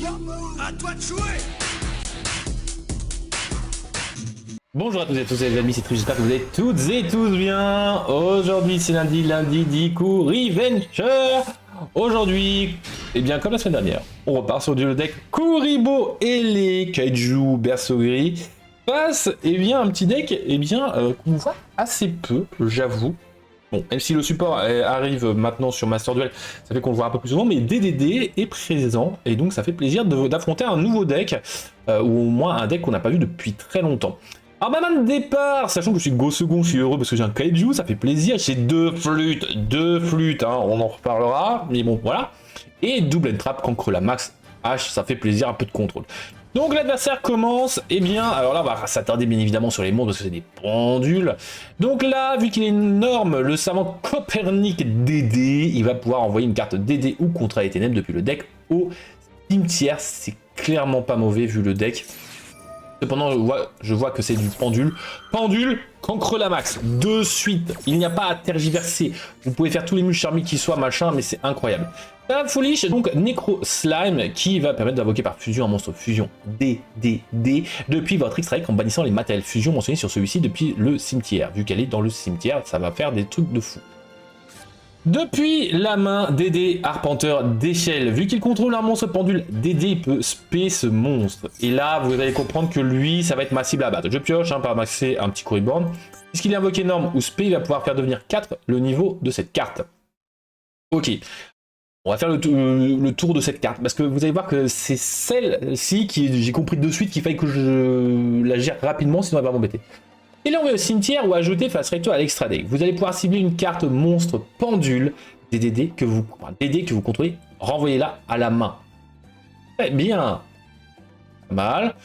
À toi de jouer. Bonjour à tous et à tous les amis, c'est Trish, j'espère que vous allez toutes et tous bien. Aujourd'hui c'est lundi Diku Revenger. Aujourd'hui, et bien comme la semaine dernière, on repart sur du deck Kuriboh et les Kaiju Berceau-Gris face et bien un petit deck qu'on voit assez peu, j'avoue. Bon, même si le support arrive maintenant sur Master Duel, ça fait qu'on le voit un peu plus souvent, mais DDD est présent, et donc ça fait plaisir d'affronter un nouveau deck, ou au moins un deck qu'on n'a pas vu depuis très longtemps. Alors ma main de départ, sachant que je suis Go second, je suis heureux parce que j'ai un Kaiju, ça fait plaisir, j'ai deux flûtes, hein, on en reparlera, mais bon, voilà. Et double trap contre la max H, ça fait plaisir, un peu de contrôle. Donc l'adversaire commence, et bien, alors là on va s'attarder bien évidemment sur les monstres parce que c'est des pendules. Donc là, vu qu'il est énorme, le savant Copernic DD, il va pouvoir envoyer une carte DD ou Contrat des Ténèbres depuis le deck au cimetière. C'est clairement pas mauvais vu le deck. Cependant, je vois que c'est du pendule. Pendule contre la max. De suite, il n'y a pas à tergiverser. Vous pouvez faire tous les muches charmés qui soient, machin, mais c'est incroyable. La Foolish, donc Necro Slime, qui va permettre d'invoquer par fusion un monstre fusion DDD depuis votre X-Strike en bannissant les matériels fusion mentionnés sur celui-ci depuis le cimetière. Vu qu'elle est dans le cimetière, ça va faire des trucs de fou. Depuis la main, DD Arpenteur d'échelle, vu qu'il contrôle un monstre pendule, DD il peut spé ce monstre. Et là, vous allez comprendre que lui, ça va être ma cible à battre. Je pioche par maxer un petit Kuriboh. Puisqu'il est invoqué norme ou spé, il va pouvoir faire devenir 4 le niveau de cette carte. Ok. On va faire le tour de cette carte, parce que vous allez voir que c'est celle-ci qui j'ai compris de suite qu'il fallait que je la gère rapidement, sinon elle va m'embêter. Et là on va au cimetière ou ajouter face recto à l'extra deck. Vous allez pouvoir cibler une carte monstre pendule DD que vous contrôlez, renvoyez-la à la main. Très bien. Pas mal.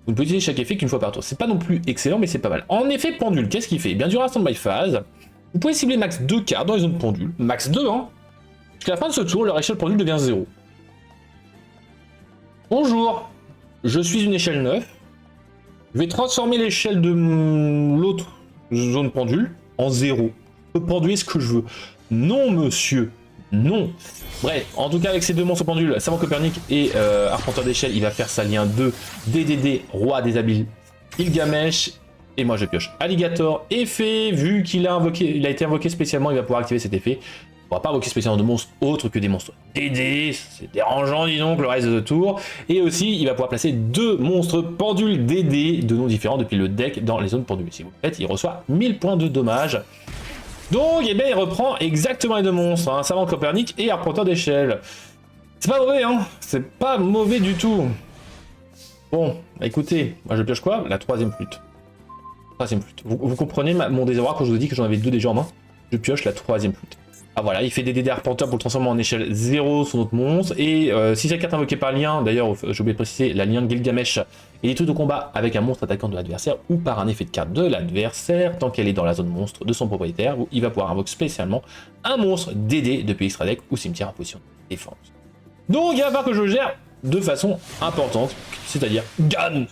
Vous ne pouvez utiliser chaque effet qu'une fois par tour. C'est pas non plus excellent, mais c'est pas mal. En effet, pendule, qu'est-ce qu'il fait? Bien, durant la stand-by phase, vous pouvez cibler max 2 cartes dans les zones pendule. Max 2, hein. Jusqu'à la fin de ce tour, leur échelle pendule devient 0. Bonjour, je suis une échelle 9. Je vais transformer l'échelle de l'autre zone pendule en 0. Je peux penduler ce que je veux. Non, monsieur, non. Bref, en tout cas, avec ces deux monstres pendules, Savant Copernic et Arpenteur d'échelle, il va faire sa lien 2 DDD, Roi des habiles, Gilgamesh. Et moi, je pioche Alligator. Effet, vu qu'il a été invoqué spécialement, il va pouvoir activer cet effet. On va pas invoquer spécialement de monstres autres que des monstres DD, c'est dérangeant dis donc le reste de tour. Et aussi il va pouvoir placer 2 monstres pendules DD de noms différents depuis le deck dans les zones pendules. Si vous le faites, il reçoit 1000 points de dommage. Donc eh bien, il reprend exactement les 2 monstres, hein, Savant Copernic et Arpenteur d'échelle. C'est pas mauvais, hein, c'est pas mauvais du tout. Bon, écoutez, moi je pioche quoi? La troisième flûte. Vous comprenez mon désarroi quand je vous dis que j'en avais 2 déjà en main? Je pioche la troisième flûte. Ah voilà, il fait des DD Arpenteur pour le transformer en échelle 0 son autre monstre. Et si cette carte invoquée par lien, d'ailleurs j'ai oublié de préciser, la lien de Gilgamesh, et des trucs de combat avec un monstre attaquant de l'adversaire ou par un effet de carte de l'adversaire, tant qu'elle est dans la zone monstre de son propriétaire, où il va pouvoir invoquer spécialement un monstre DD depuis extra deck ou cimetière en position de défense. Donc il va falloir que je le gère de façon importante, c'est-à-dire Gan.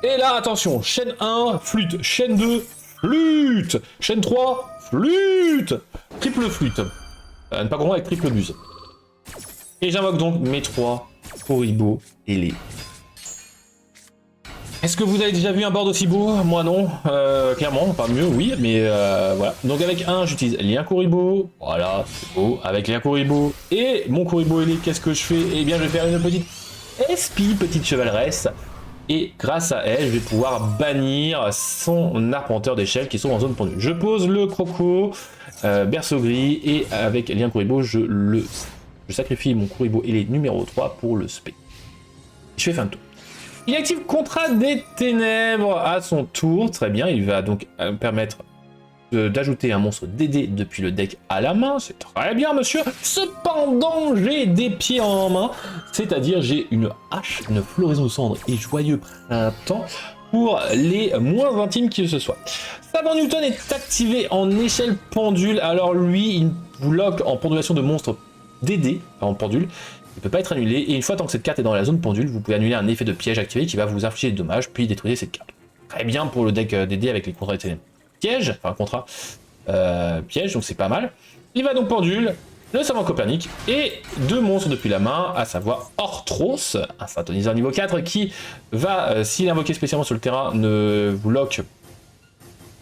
Et là attention, chaîne 1, flûte, chaîne 2, flûte, chaîne 3, flûte, triple flûte, ne pas confondre avec triple buse. Et j'invoque donc mes 3 Kuriboh ailés. Est-ce que vous avez déjà vu un board aussi beau? Moi non, clairement, pas mieux, oui, mais voilà. Donc avec un, j'utilise lien Kuriboh, voilà, c'est beau, avec lien Kuriboh et mon Kuriboh ailé, qu'est-ce que je fais? Eh bien je vais faire une petite SP, petite chevaleresse. Et grâce à elle, je vais pouvoir bannir son arpenteur d'échelle qui sont en zone pendule. Je pose le croco, Berceau-Gris, et avec lien Kuriboh, je sacrifie mon Kuriboh ailé numéro 3 pour le spé. Je fais fin de tour. Il active Contrat des Ténèbres à son tour, très bien, il va donc permettre d'ajouter un monstre DD depuis le deck à la main, c'est très bien monsieur. Cependant, j'ai des pieds en main, c'est-à-dire j'ai une hache, une floraison de cendres et joyeux printemps pour les moins intimes qui ce soit. Savant Newton est activé en échelle pendule, alors lui, il bloque en pendulation de monstres DD, en pendule, il ne peut pas être annulé, et une fois tant que cette carte est dans la zone pendule, vous pouvez annuler un effet de piège activé qui va vous infliger des dommages, puis détruire cette carte. Très bien pour le deck DD avec les contrats des ténèbres. Piège, enfin contrat, piège, donc c'est pas mal. Il va donc pendule, le savant Copernic et 2 monstres depuis la main, à savoir Orthros, un synthoniseur niveau 4 qui va, s'il est invoqué spécialement sur le terrain, ne vous lock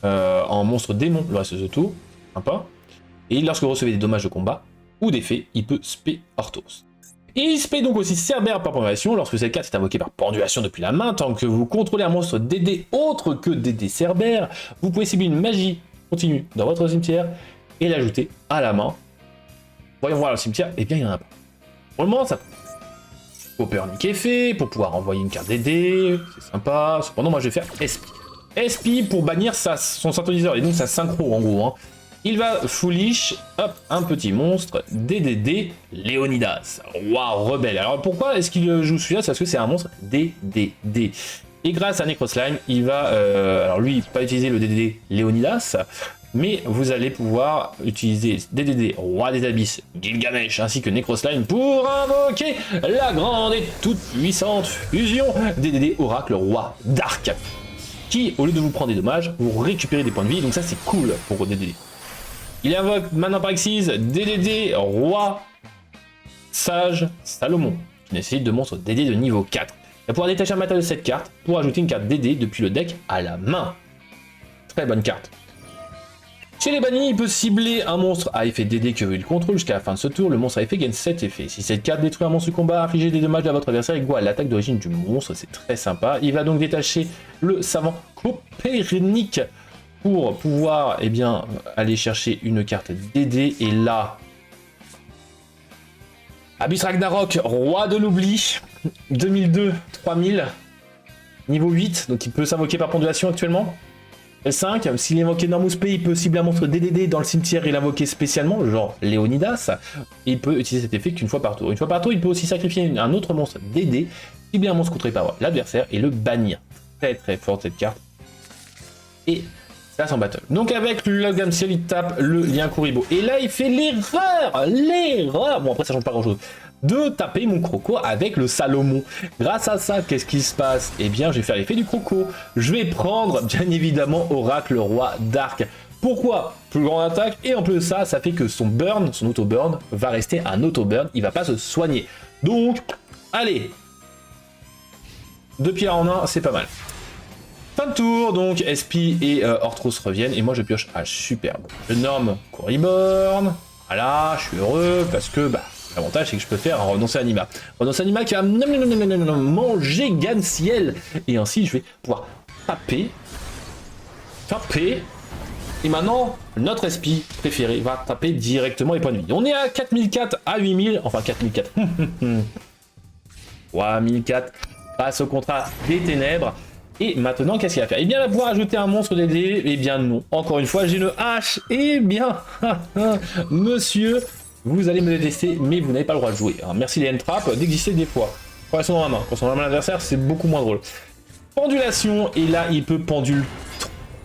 en monstre démon le reste de tour, sympa. Et lorsque vous recevez des dommages de combat ou d'effet, il peut spé Orthros. Et il spé donc aussi Cerbère par pendulation lorsque cette carte est invoquée par pendulation depuis la main. Tant que vous contrôlez un monstre DD autre que DD Cerbère, vous pouvez cibler une magie continue dans votre cimetière et l'ajouter à la main. Voyons voir le cimetière, et bien il n'y en a pas. Pour le moment, ça Copernic est fait pour pouvoir envoyer une carte DD, c'est sympa. Cependant, moi je vais faire SP. SP pour bannir son synthoniseur et donc sa synchro en gros. Hein. Il va foolish, hop, un petit monstre, DDD, Léonidas, roi rebelle. Alors pourquoi est-ce qu'il joue celui-là? C'est parce que c'est un monstre DDD. Et grâce à Necroslime, il va, alors lui, pas utiliser le DDD Léonidas, mais vous allez pouvoir utiliser DDD, roi des abysses, Gilgamesh, ainsi que Necroslime pour invoquer la grande et toute puissante fusion DDD Oracle, roi Dark, qui, au lieu de vous prendre des dommages, vous récupérez des points de vie, donc ça c'est cool pour DDD. Il invoque maintenant par Xyz DDD, roi sage Salomon, qui nécessite de monstres DD de niveau 4. Il va pouvoir détacher un matériel de cette carte pour ajouter une carte DD depuis le deck à la main. Très bonne carte. Chez les bannis, il peut cibler un monstre à effet DD que il contrôle jusqu'à la fin de ce tour. Le monstre à effet gagne 7 effets. Si cette carte détruit un monstre du combat, infligez des dommages à votre adversaire égaux à l'attaque d'origine du monstre. C'est très sympa. Il va donc détacher le savant Copernic pour pouvoir aller chercher une carte DD. Et là, Abyss Ragnarok, roi de l'oubli, 2002, 3000, niveau 8, donc il peut s'invoquer par pendulation actuellement. L5, s'il est invoqué Normus P, il peut cibler un monstre DDD dans le cimetière et l'invoquer spécialement, genre Léonidas. Et il peut utiliser cet effet qu'une fois par tour. Une fois par tour, il peut aussi sacrifier un autre monstre DD, cibler un monstre contrôlé par l'adversaire et le bannir. Très très forte cette carte. Et ça s'en battle. Donc avec le gamme ciel, il tape le lien Kuribo. Et là, il fait l'erreur, bon après ça change pas grand chose, de taper mon croco avec le Salomon. Grâce à ça, qu'est-ce qui se passe? Eh bien, je vais faire l'effet du croco. Je vais prendre, bien évidemment, Oracle Roi Dark. Pourquoi? Plus grande attaque, et en plus de ça, ça fait que son burn, son auto-burn, va rester un auto-burn, il va pas se soigner. Donc, allez, 2 pierres en 1, c'est pas mal. Fin de tour, donc SP et Orthros reviennent, et moi je pioche H, superbe. Je norme Coriborn, voilà, je suis heureux, parce que, l'avantage, c'est que je peux faire un renoncer Anima. Renoncer Anima qui va manger Gansiel. Et ainsi, je vais pouvoir taper. Et maintenant, notre SP préféré va taper directement les points de vie. On est à 4004 à 8000. Enfin, 4004. 3004. Passe au contrat des ténèbres. Et maintenant, qu'est-ce qu'il va faire? Eh bien, il va pouvoir ajouter un monstre DD. Eh bien, non. Encore une fois, j'ai le H. Eh bien, monsieur, vous allez me détester, mais vous n'avez pas le droit de jouer. Hein. Merci les N-Trap d'exister des fois. Quand elles sont dans la main. Quand elles sont dans la main de l'adversaire, c'est beaucoup moins drôle. Pendulation, et là, il peut pendule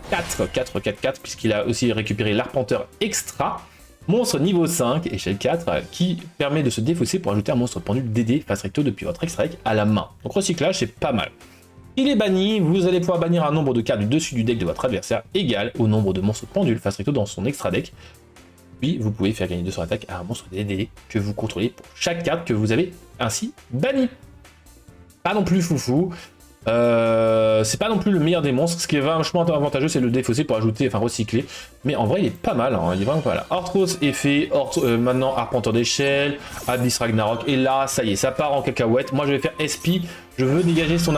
4, puisqu'il a aussi récupéré l'Arpenteur Extra. Monstre niveau 5, échelle 4, qui permet de se défausser pour ajouter un monstre pendule DD face recto depuis votre extra deck à la main. Donc recyclage, c'est pas mal. Il est banni, vous allez pouvoir bannir un nombre de cartes du dessus du deck de votre adversaire égal au nombre de monstres pendules face recto dans son extra deck. Puis vous pouvez faire gagner 200 attaques à un monstre DD que vous contrôlez pour chaque carte que vous avez ainsi banni. Pas non plus foufou. C'est pas non plus le meilleur des monstres. Ce qui est vachement avantageux, c'est le défausser pour ajouter, enfin recycler. Mais en vrai, il est pas mal. Hein, il est vraiment pas mal. Orthros est fait. Maintenant, Arpenteur d'échelle, Abyss Ragnarok. Et là, ça y est, ça part en cacahuète. Moi, je vais faire SP. Je veux dégager son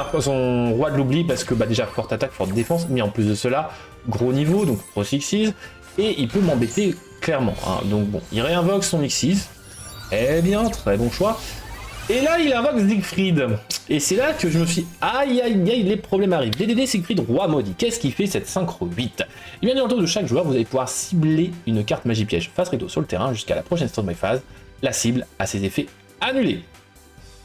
roi de l'oubli parce que déjà, forte attaque, forte défense. Mais en plus de cela, gros niveau, donc Pro Xyz. Et il peut m'embêter clairement. Hein. Donc bon, il réinvoque son Xyz. Eh bien, très bon choix. Et là, il invoque Siegfried. Et c'est là que je me suis dit, aïe, les problèmes arrivent. DDD Siegfried, roi maudit. Qu'est-ce qui fait cette synchro 8? Et bien, dans le tour de chaque joueur, vous allez pouvoir cibler une carte magie piège face recto sur le terrain jusqu'à la prochaine stand-by phase. La cible a ses effets annulés.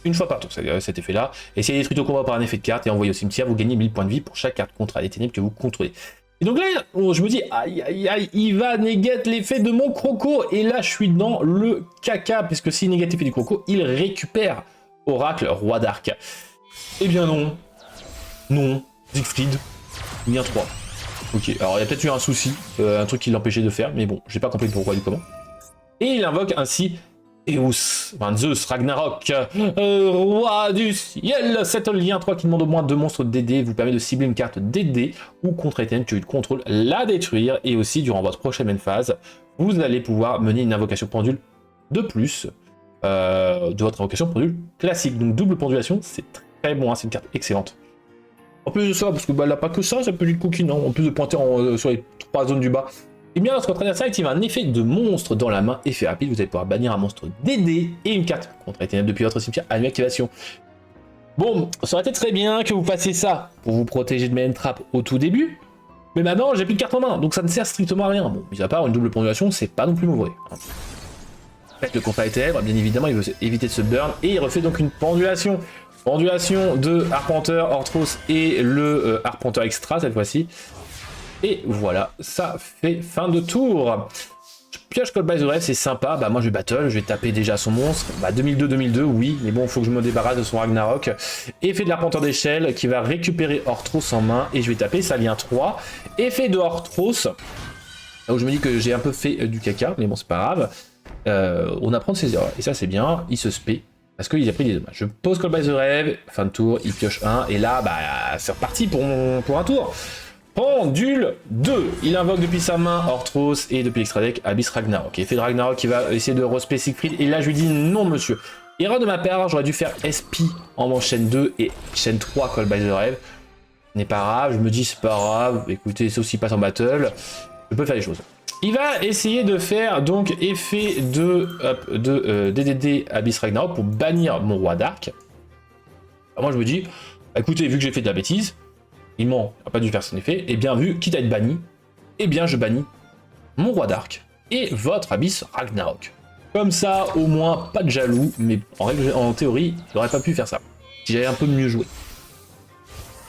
Une fois par tour, cet effet-là. Et si elle est détruite au combat par un effet de carte et envoyée au cimetière, vous gagnez 1000 points de vie pour chaque carte contre les ténèbres que vous contrôlez. Et donc là, je me dis, aïe, il va négater l'effet de mon croco. Et là, je suis dans le caca, puisque s'il négate l'effet du croco, il récupère Oracle, roi d'arc. Eh bien non, Siegfried, lien 3. Ok, alors il y a peut-être eu un souci, un truc qui l'empêchait de faire, mais bon, j'ai pas compris le pourquoi du comment. Et il invoque ainsi Zeus, enfin Zeus, Ragnarok, roi du ciel. Cette lien 3 qui demande au moins 2 monstres DD vous permet de cibler une carte DD ou contre item que tu contrôles, la détruire. Et aussi, durant votre prochaine phase, vous allez pouvoir mener une invocation pendule de plus de votre invocation pendule classique. Donc double pendulation, c'est très bon, hein, c'est une carte excellente. En plus de ça, parce que bah, elle n'a pas que ça, peut être cookie, non, en plus de pointer sur les 3 zones du bas. Et bien, lorsque votre adversaire active un effet de monstre dans la main, effet rapide, vous allez pouvoir bannir un monstre DD et une carte contre item depuis votre cimetière à une activation. Bon, ça aurait été très bien que vous fassiez ça pour vous protéger de mes end-traps au tout début, mais maintenant j'ai plus de carte en main, donc ça ne sert strictement à rien. Bon, mis à part une double pendulation, c'est pas non plus mauvais. Faites le contre item, bien évidemment, il veut éviter de se burn, et il refait donc une pendulation. Pendulation de Arpenteur, Orthros et le Arpenteur Extra cette fois-ci. Et voilà, ça fait fin de tour. Je pioche Call by the Rave, c'est sympa. Bah moi je vais battle, je vais taper déjà son monstre. Bah 2002, oui, mais bon, il faut que je me débarrasse de son Ragnarok. Effet de l'Arpenteur d'échelle qui va récupérer Orthros en main. Et je vais taper sa lien 3. Effet de Orthros. Là où je me dis que j'ai un peu fait du caca, mais bon, c'est pas grave. On apprend de ses erreurs. Et ça, c'est bien. Il se spé. Parce qu'il a pris des dommages. Je pose Call by the Rave. Fin de tour, il pioche 1. Et là, bah, c'est reparti pour un tour. Pendule 2, il invoque depuis sa main Orthros et depuis l'extra deck Abyss Ragnarok. Effet de Ragnarok qui va essayer de respect Siegfried et là je lui dis non monsieur. Erreur de ma part, j'aurais dû faire SP en chaîne 2 et chaîne 3 Call by the Rave. N'est pas grave, je me dis c'est pas grave, écoutez sauf s'il passe en battle, je peux faire des choses. Il va essayer de faire donc effet de DDD Abyss Ragnarok pour bannir mon roi d'arc. Moi je me dis, bah, écoutez vu que j'ai fait de la bêtise, il n'a pas dû faire son effet, et bien vu, quitte à être banni, et bien je bannis mon roi d'arc et votre Abyss Ragnarok. Comme ça, au moins, pas de jaloux, mais en théorie, il n'aurait pas pu faire ça, si j'avais un peu mieux joué.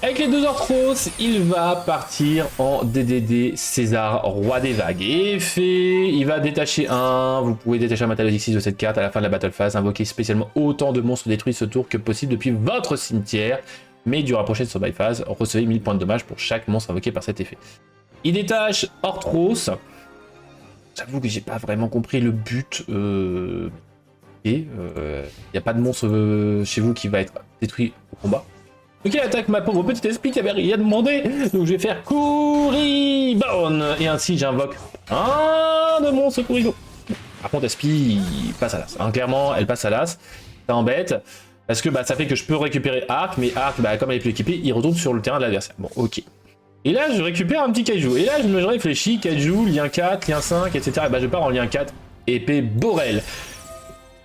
Avec les 2 Orthros, il va partir en DDD César, roi des vagues. Effet, il va détacher un, vous pouvez détacher un matériau de cette carte à la fin de la battle phase, invoquer spécialement autant de monstres détruits ce tour que possible depuis votre cimetière. Mais durant la prochaine survive phase, recevez 1000 points de dommage pour chaque monstre invoqué par cet effet. Il détache Orthros. J'avoue que j'ai pas vraiment compris le but. Il n'y a pas de monstre chez vous qui va être détruit au combat. Ok, attaque ma pauvre petite esprit qui avait rien demandé. Donc je vais faire Kuribon. Et ainsi j'invoque un de monstres Kuribo. Par contre, Espi passe à l'as. Hein, clairement, elle passe à l'as. Ça embête. Parce que bah, ça fait que je peux récupérer Arc, mais Arc, bah, comme elle est plus équipée, il retourne sur le terrain de l'adversaire. Bon, ok. Et là, je récupère un petit Kaiju. Et là, je me réfléchis, Kaiju, lien 4, lien 5, etc. Et bah, je pars en lien 4, épée Borel.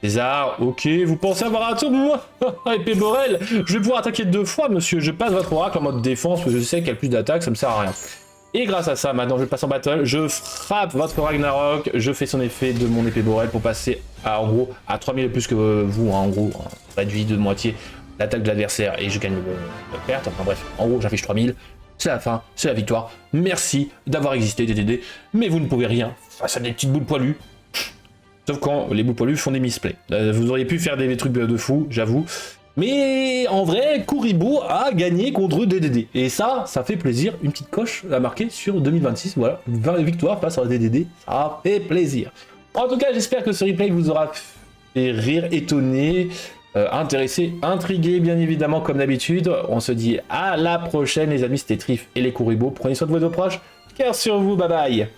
César, ok, vous pensez avoir un tour de moi? Épée Borel, je vais pouvoir attaquer 2 fois, monsieur. Je passe votre oracle en mode défense, parce que je sais qu'il y a plus d'attaque, ça me sert à rien. Et grâce à ça, maintenant je passe en battle, je frappe votre Ragnarok, je fais son effet de mon épée Borel pour passer à, en gros, à 3000 de plus que vous, hein, en gros, hein, réduit de moitié l'attaque de l'adversaire et je gagne la perte. Enfin bref, en gros j'affiche 3000, c'est la fin, c'est la victoire. Merci d'avoir existé DDD, mais vous ne pouvez rien face à des petites boules poilues. Sauf quand les boules poilues font des misplays. Vous auriez pu faire des trucs de fou, j'avoue. Mais en vrai, Kuribo a gagné contre DDD. Et ça fait plaisir. Une petite coche à marquer sur 2026. Voilà, 20 victoires face à DDD. Ça fait plaisir. En tout cas, j'espère que ce replay vous aura fait rire, étonné, intéressé, intrigué, bien évidemment, comme d'habitude. On se dit à la prochaine, les amis. C'était Trif et les Kuribo. Prenez soin de vos proches. Cœur sur vous, bye bye.